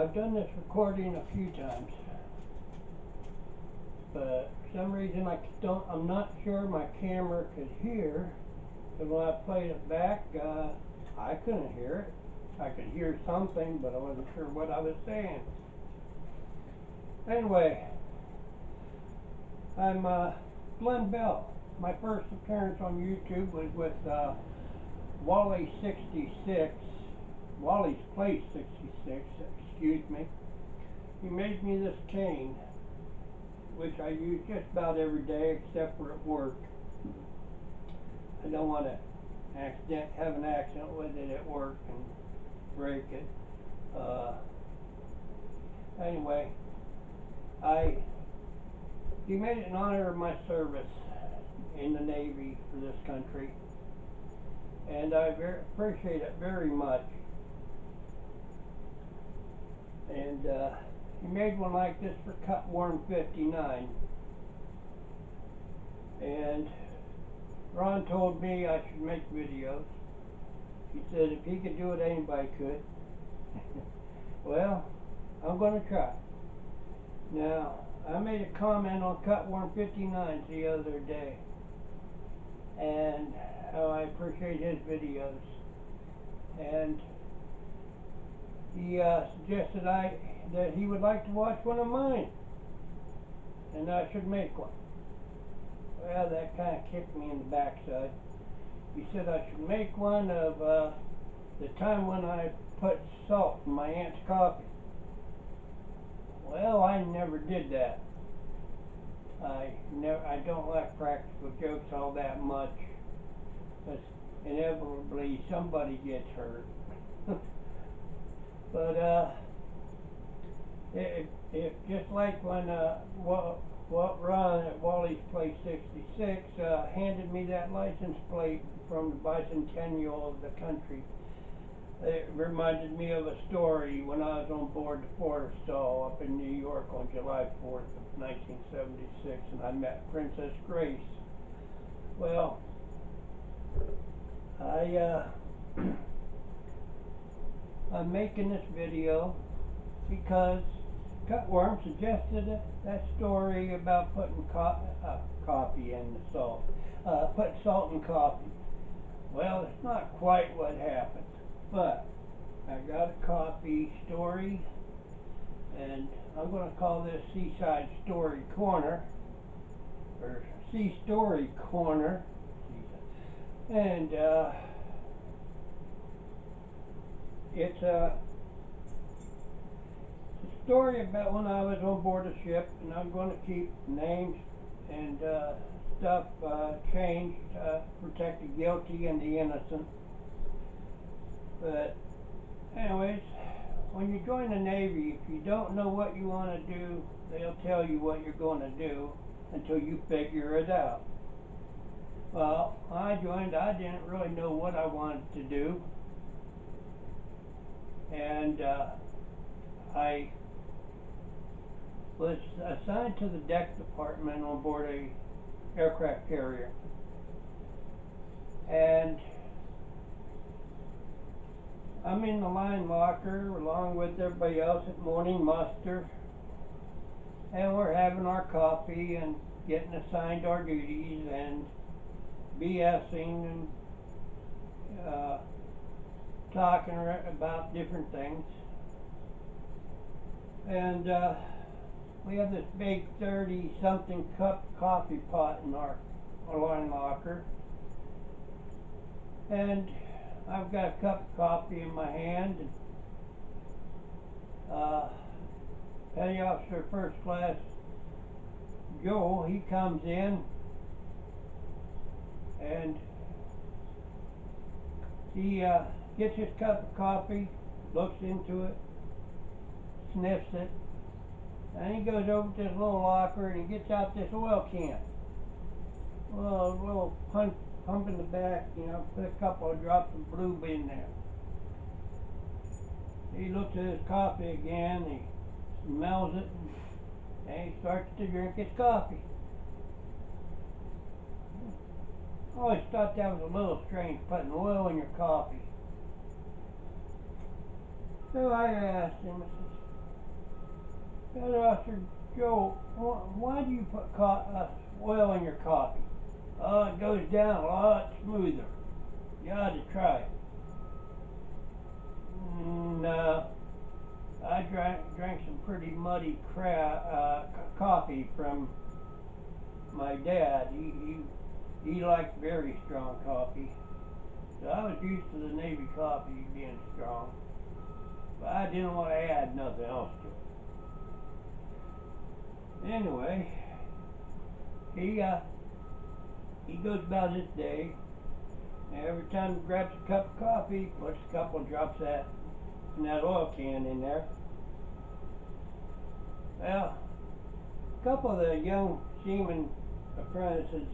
I've done this recording a few times, but for some reason I'm not sure my camera could hear. And when I played it back, I couldn't hear it. I could hear something, but I wasn't sure what I was saying. Anyway, I'm Glenn Bell. My first appearance on YouTube was with Wally 66, Wally's Place 66, excuse me. He made me this cane, which I use just about every day except for at work. I don't want to have an accident with it at work and break it. Anyway, he made it in honor of my service in the Navy for this country, and I appreciate it very much. And he made one like this for Cutworm 59, and Ron told me I should make videos. He said if he could do it, anybody could. Well, I'm going to try. Now, I made a comment on Cutworm 59 the other day, and how I appreciate his videos. And he suggested that he would like to watch one of mine, and I should make one. Well, that kind of kicked me in the backside. He said I should make one of the time when I put salt in my aunt's coffee. Well, I never did that. I don't like practical jokes all that much, because inevitably somebody gets hurt. But if just like when what Ron at Wally's Place 66 handed me that license plate from the bicentennial of the country, it reminded me of a story when I was on board the Forrestal up in New York on July 4th of 1976, and I met Princess Grace. Well, I'm making this video because Cutworm suggested that story about putting coffee in the salt, putting salt in coffee. Well, it's not quite what happened, but I got a coffee story, and I'm going to call this Seaside Story Corner, or Sea Story Corner, and it's a story about when I was on board a ship, and I'm going to keep names and stuff changed to protect the guilty and the innocent. But anyways, when you join the Navy, if you don't know what you want to do, they'll tell you what you're going to do until you figure it out. Well, when I joined, I didn't really know what I wanted to do, and I was assigned to the deck department on board a aircraft carrier, and I'm in the line locker along with everybody else at morning muster, and we're having our coffee and getting assigned our duties and BSing and talking about different things. And we have this big 30-something cup coffee pot in our line locker, and I've got a cup of coffee in my hand, and Petty Officer First Class Joel, he comes in, and he gets his cup of coffee, looks into it, sniffs it, and he goes over to his little locker and he gets out this oil can. Well, a little pump in the back, you know, put a couple of drops of blue in there. He looks at his coffee again, he smells it, and he starts to drink his coffee. I always thought that was a little strange, putting oil in your coffee. So I asked him, I said, Officer Joe, why do you put oil in your coffee? Oh, it goes down a lot smoother. You ought to try it. No, I drank some pretty muddy coffee from my dad. He liked very strong coffee. So I was used to the Navy coffee being strong. But I didn't want to add nothing else to it. Anyway, he goes about his day. And every time he grabs a cup of coffee, puts a couple drops in that oil can in there. Well, a couple of the young seaman apprentices,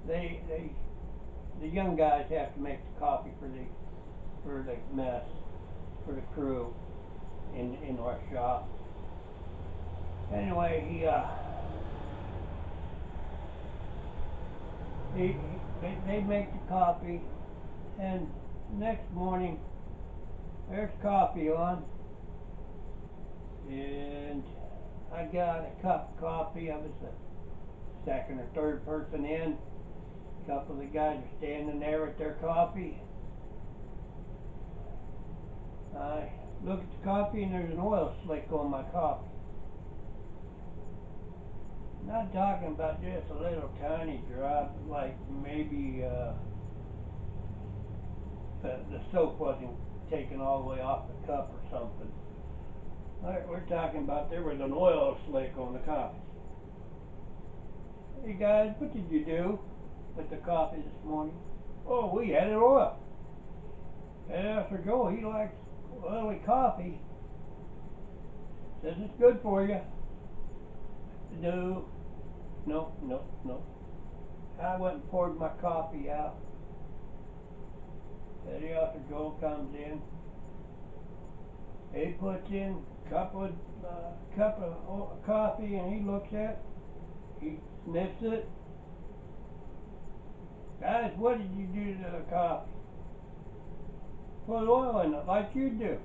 the young guys have to make the coffee for the mess, for the crew in our shop. Anyway, they make the coffee, and the next morning there's coffee on, and I got a cup of coffee. I was the second or third person in. A couple of the guys are standing there with their coffee. I look at the coffee and there's an oil slick on my coffee. Not talking about just a little tiny drop, like maybe the soap wasn't taken all the way off the cup or something. We're talking about there was an oil slick on the coffee. Hey guys, what did you do with the coffee this morning? Oh, we added oil. And after Joe, he likes oily coffee. Says it's good for you. No, no, no, no. I went and poured my coffee out. Petty Officer Joe comes in. He puts in a cup of coffee and he looks at it. He sniffs it. Guys, what did you do to the coffee? Put oil in it like you do.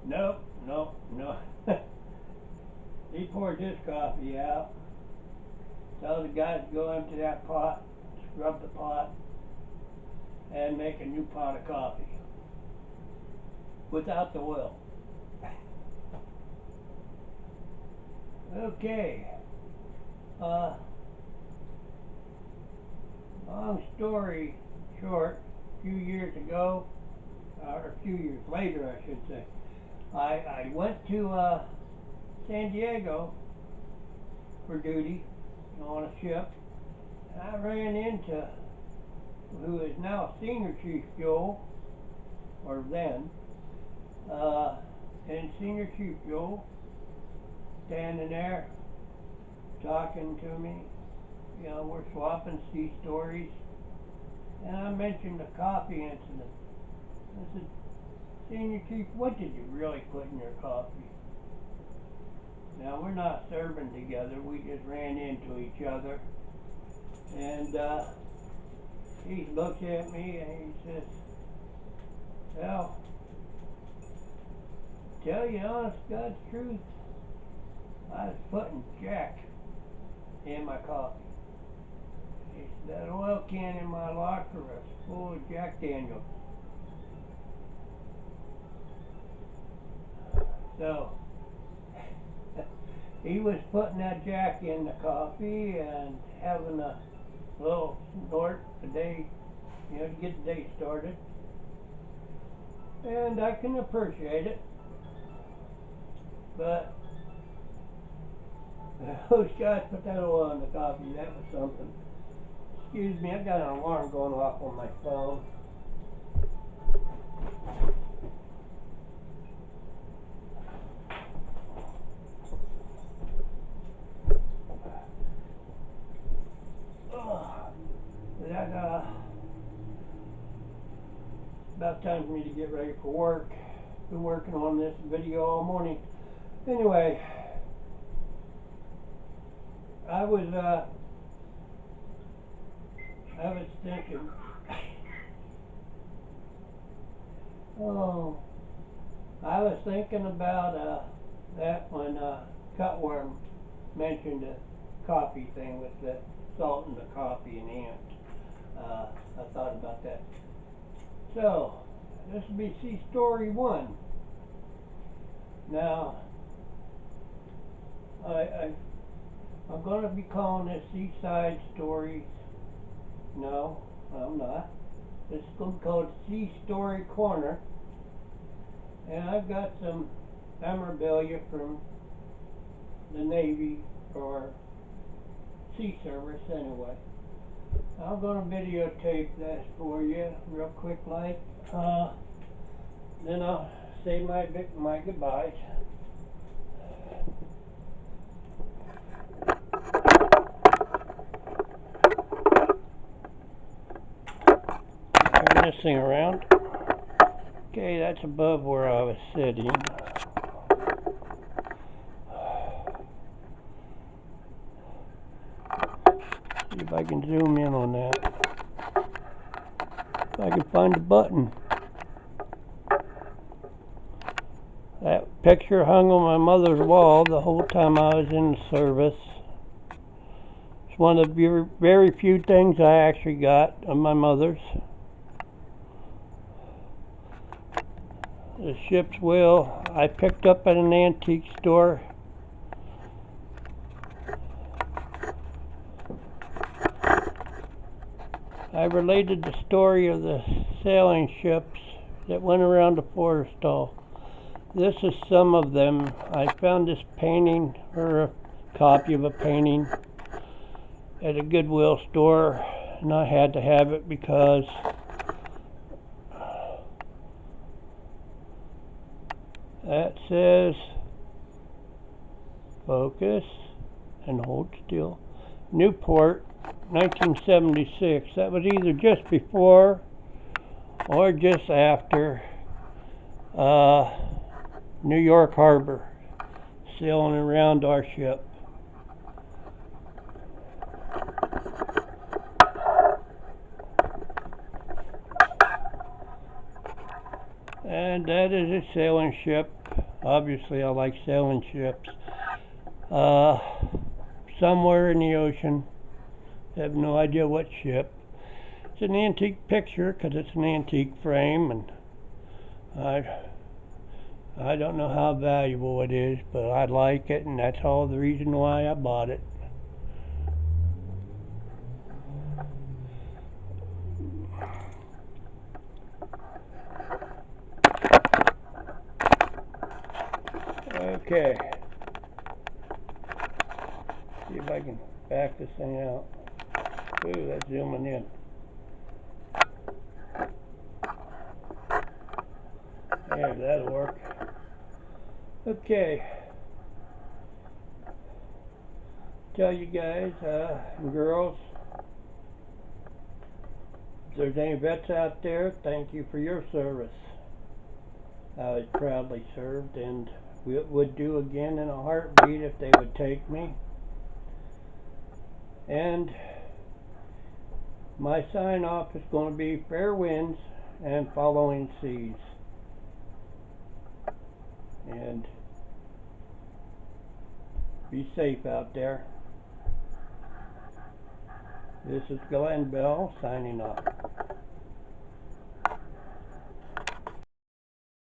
Nope, nope, no. He pours his coffee out. Tells the guys to go empty that pot, scrub the pot, and make a new pot of coffee. Without the oil. Okay. Long story short, a few years ago, or a few years later I should say, I went to San Diego for duty on a ship. I ran into who is now Senior Chief Joel, or then, and Senior Chief Joel standing there talking to me. You know, we're swapping sea stories. And I mentioned the coffee incident. I said, Senior Chief, what did you really put in your coffee? Now, we're not serving together. We just ran into each other. And he looks at me and he says, well, tell you honest God's truth, I was putting Jack in my coffee. He said, that oil can in my locker was full of Jack Daniels. So, he was putting that Jack in the coffee and having a little snort a day, you know, to get the day started. And I can appreciate it. But those guys put that oil in the coffee, that was something. Excuse me, I got an alarm going off on my phone. That about time for me to get ready for work. Been working on this video all morning. Anyway, I was thinking Oh, I was thinking about that when Cutworm mentioned the coffee thing with the salt in the coffee and ant. I thought about that. So, this will be sea story one. Now, I'm going to be calling this Seaside Stories. No, I'm not. This is going to be called Sea Story Corner. And I've got some memorabilia from the Navy or Sea Service anyway. I'm going to videotape this for you real quick like. Then I'll say my goodbyes. Turn this thing around. Okay, that's above where I was sitting. See if I can zoom in on that. If I can find the button. That picture hung on my mother's wall the whole time I was in the service. It's one of the very few things I actually got of my mother's. The ship's wheel I picked up at an antique store. I related the story of the sailing ships that went around the Forrestal. This is some of them. I found this painting, or a copy of a painting, at a Goodwill store, and I had to have it because that says focus and hold still. Newport, 1976. That was either just before or just after New York Harbor, sailing around our ship. And that is a sailing ship. Obviously I like sailing ships. Somewhere in the ocean. I have no idea what ship. It's an antique picture because it's an antique frame, and I don't know how valuable it is, but I like it, and that's all the reason why I bought it. Okay. See if I can back this thing out. Ooh, that's zooming in. Yeah, that'll work. Okay. Tell you guys and girls, if there's any vets out there, thank you for your service. I was proudly served, and would do again in a heartbeat if they would take me. And my sign off is going to be fair winds and following seas. And be safe out there. This is Glenn Bell signing off.